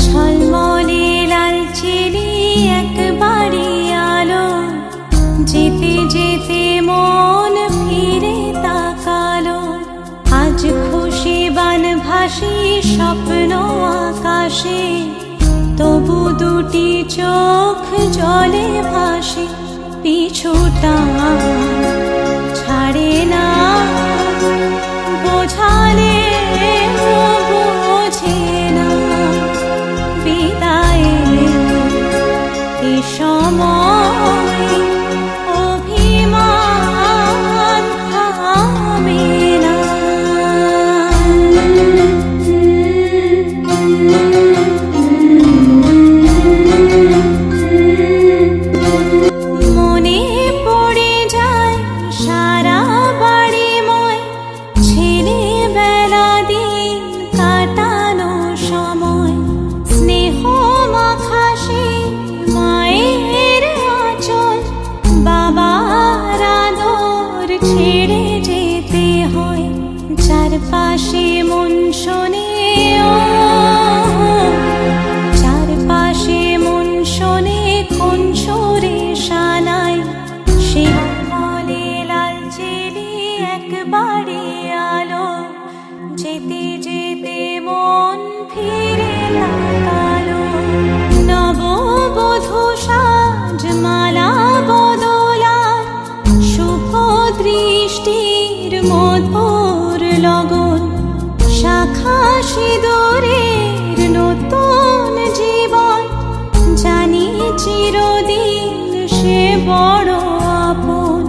ঝলমলে লালচেলি একবারে আলো, যেতে যেতে মন ফিরে তাকালো। আজ খুশি বানভাসি স্বপ্ন আকাশে, তবু দুটি চোখ জলে ভাসে। পিছুটা ছাড়ে না, বোঝালে বোঝে না। বিদায়ের এ সময় অভিমান থামে না। মনে পড়ে যায় সারা বাড়িময়, ছেলেবেলা দিন কাটানো সময়। স্নেহ মাখাসে মায়ের আঁচল, বাবার আদর ছেড়ে যেতে হয়। চারপাশে মন শোনে, চারপাশে মন শোনে কোন সুরে শানায়। সে মলে লালচেলি একবারে আলো, যেতে যেতে মন ফিরে তাকালো। নববধূ সাজ মালা বদলার, শুভ দৃষ্টির মধুর লগন। শাখা সিঁদুরের নতুন জীবন, জানি চিরদিন সে বড় আপন।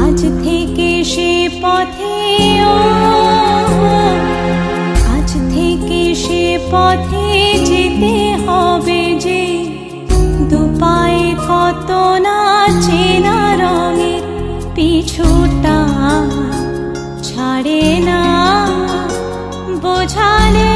আজ থেকে সে পথে, আজ থেকে সে পথে যেতে হবে যে। দুপায়ে কত না চেনা রঙের, পিছুটা ছাড়ে না, বোঝালে